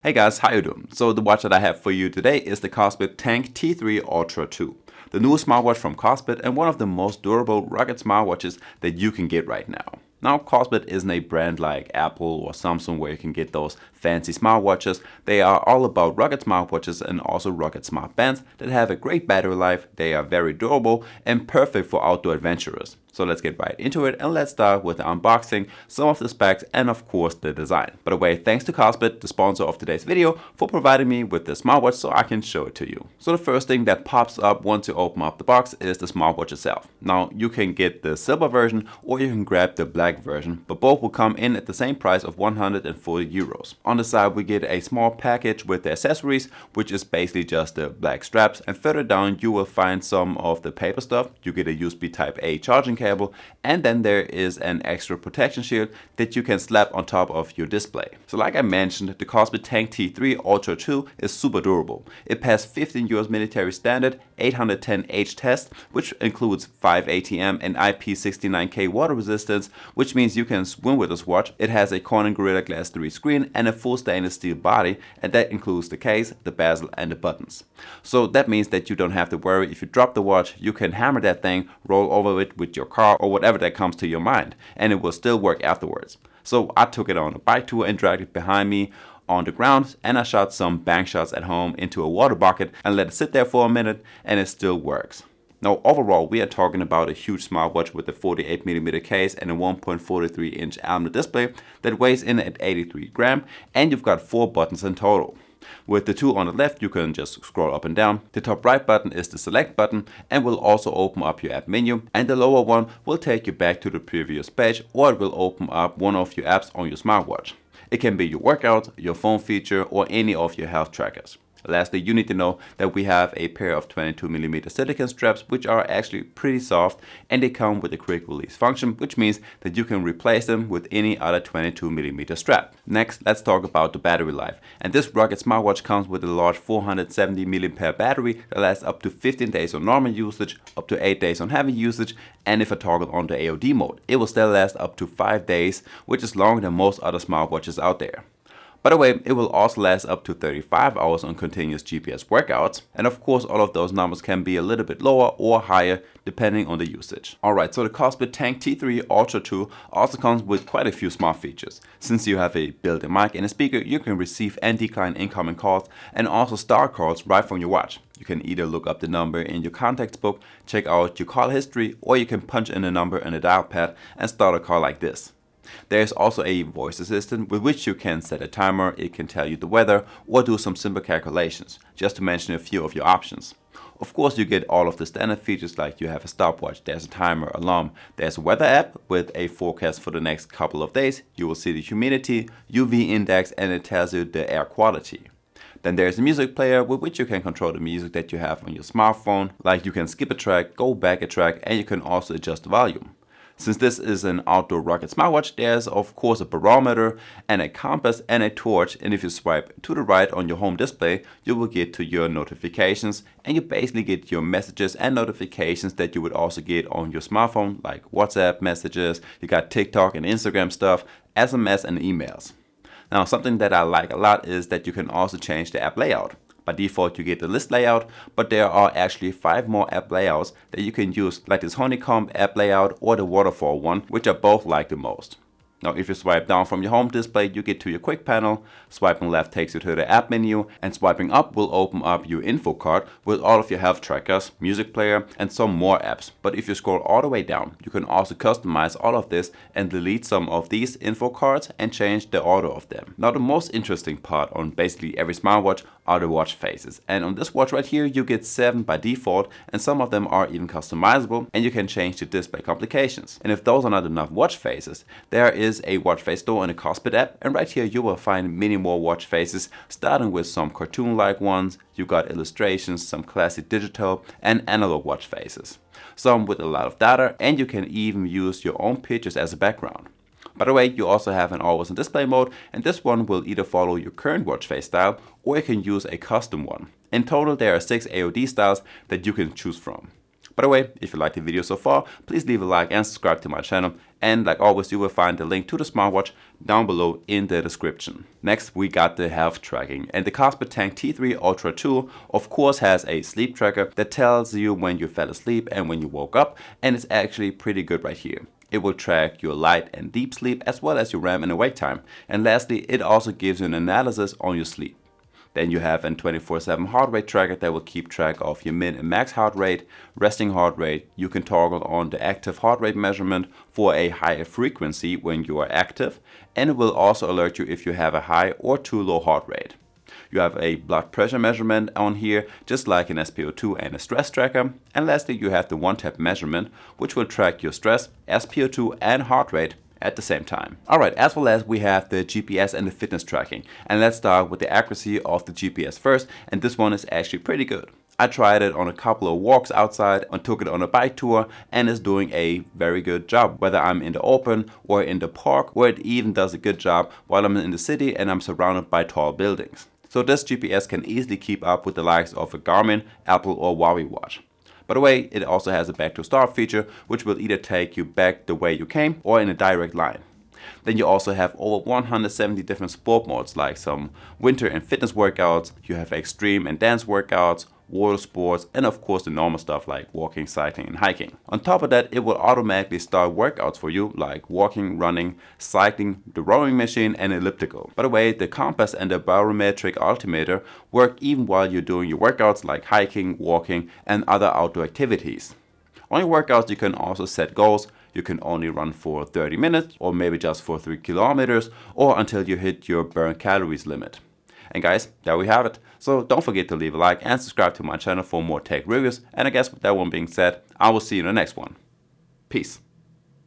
Hey guys, how you doing? So the watch that I have for you today is the Kospet Tank T3 Ultra 2, the newest smartwatch from Kospet and one of the most durable, rugged smartwatches that you can get right now. Now, Kospet isn't a brand like Apple or Samsung where you can get those fancy smartwatches. They are all about rugged smartwatches and also rugged smartbands that have a great battery life. They are very durable and perfect for outdoor adventurers. So let's get right into it and let's start with the unboxing, some of the specs and of course the design. By the way, thanks to Kospet, the sponsor of today's video, for providing me with this smartwatch so I can show it to you. So the first thing that pops up once you open up the box is the smartwatch itself. Now you can get the silver version or you can grab the black version, but both will come in at the same price of 140 euros. On the side we get a small package with the accessories, which is basically just the black straps, and further down you will find some of the paper stuff. You get a USB Type A charging cable, and then there is an extra protection shield that you can slap on top of your display. So like I mentioned, the Kospet Tank T3 Ultra 2 is super durable. It passed 15 US military standard 810H test, which includes 5 ATM and IP69K water resistance, which means you can swim with this watch. It has a Corning Gorilla Glass 3 screen and a full stainless steel body, and that includes the case, the bezel and the buttons. So that means that you don't have to worry if you drop the watch. You can hammer that thing, roll over it with your car or whatever that comes to your mind, and it will still work afterwards. So I took it on a bike tour and dragged it behind me on the ground, and I shot some bank shots at home into a water bucket and let it sit there for a minute, and it still works. Now overall we are talking about a huge smartwatch with a 48mm case and a 1.43-inch AMOLED display that weighs in at 83 grams, and you've got 4 buttons in total. With the 2 on the left you can just scroll up and down. The top right button is the select button and will also open up your app menu, and the lower one will take you back to the previous page, or it will open up one of your apps on your smartwatch. It can be your workout, your phone feature or any of your health trackers. Lastly, you need to know that we have a pair of 22mm silicone straps, which are actually pretty soft, and they come with a quick release function, which means that you can replace them with any other 22mm strap. Next, let's talk about the battery life. And this rugged smartwatch comes with a large 470 mAh battery that lasts up to 15 days on normal usage, up to 8 days on heavy usage, and if I toggle on the AOD mode, it will still last up to 5 days, which is longer than most other smartwatches out there. By the way, it will also last up to 35 hours on continuous GPS workouts, and of course all of those numbers can be a little bit lower or higher depending on the usage. Alright, so the Kospet Tank T3 Ultra 2 also comes with quite a few smart features. Since you have a built-in mic and a speaker, you can receive and decline incoming calls and also start calls right from your watch. You can either look up the number in your contacts book, check out your call history, or you can punch in the number in the dial pad and start a call like this. There is also a voice assistant with which you can set a timer. It can tell you the weather or do some simple calculations, just to mention a few of your options. Of course you get all of the standard features like you have a stopwatch, there's a timer, alarm, there's a weather app with a forecast for the next couple of days. You will see the humidity, UV index, and it tells you the air quality. Then there's a music player with which you can control the music that you have on your smartphone, like you can skip a track, go back a track, and you can also adjust the volume. Since this is an outdoor rugged smartwatch, there's of course a barometer and a compass and a torch, and if you swipe to the right on your home display, you will get to your notifications, and you basically get your messages and notifications that you would also get on your smartphone, like WhatsApp messages, you got TikTok and Instagram stuff, SMS and emails. Now something that I like a lot is that you can also change the app layout. By default you get the list layout, but there are actually 5 more app layouts that you can use, like this honeycomb app layout or the waterfall one, which I both like the most. Now if you swipe down from your home display, you get to your quick panel, swiping left takes you to the app menu, and swiping up will open up your info card with all of your health trackers, music player, and some more apps. But if you scroll all the way down, you can also customize all of this and delete some of these info cards and change the order of them. Now the most interesting part on basically every smartwatch are the watch faces, and on this watch right here you get 7 by default, and some of them are even customizable, and you can change the display complications. And if those are not enough watch faces, there is a watch face store in the Kospet app, and right here you will find many more watch faces, starting with some cartoon-like ones. You got illustrations, some classic digital and analog watch faces, some with a lot of data, and you can even use your own pictures as a background. By the way, you also have an always on display mode, and this one will either follow your current watch face style or you can use a custom one. In total there are 6 AOD styles that you can choose from. By the way, if you liked the video so far, please leave a like and subscribe to my channel. And like always, you will find the link to the smartwatch down below in the description. Next, we got the health tracking. And the Kospet Tank T3 Ultra 2 of course has a sleep tracker that tells you when you fell asleep and when you woke up. And it's actually pretty good right here. It will track your light and deep sleep as well as your REM and awake time. And lastly, it also gives you an analysis on your sleep. Then you have a 24/7 heart rate tracker that will keep track of your min and max heart rate, resting heart rate. You can toggle on the active heart rate measurement for a higher frequency when you are active, and it will also alert you if you have a high or too low heart rate. You have a blood pressure measurement on here, just like an SpO2 and a stress tracker. And lastly, you have the one-tap measurement, which will track your stress, SpO2 and heart rate at the same time. Alright, as well as we have the GPS and the fitness tracking. And let's start with the accuracy of the GPS first, and this one is actually pretty good. I tried it on a couple of walks outside and took it on a bike tour, and it's doing a very good job. Whether I'm in the open or in the park, or it even does a good job while I'm in the city and I'm surrounded by tall buildings. So this GPS can easily keep up with the likes of a Garmin, Apple or Huawei watch. By the way, it also has a back to start feature, which will either take you back the way you came or in a direct line. Then you also have over 170 different sport modes, like some winter and fitness workouts. You have extreme and dance workouts, water sports, and of course the normal stuff like walking, cycling and hiking. On top of that, it will automatically start workouts for you, like walking, running, cycling, the rowing machine and elliptical. By the way, the compass and the barometric altimeter work even while you're doing your workouts like hiking, walking and other outdoor activities. On your workouts, you can also set goals. You can only run for 30 minutes or maybe just for 3 kilometers or until you hit your burn calories limit. And guys, there we have it. So don't forget to leave a like and subscribe to my channel for more tech reviews. And I guess with that one being said, I will see you in the next one. Peace.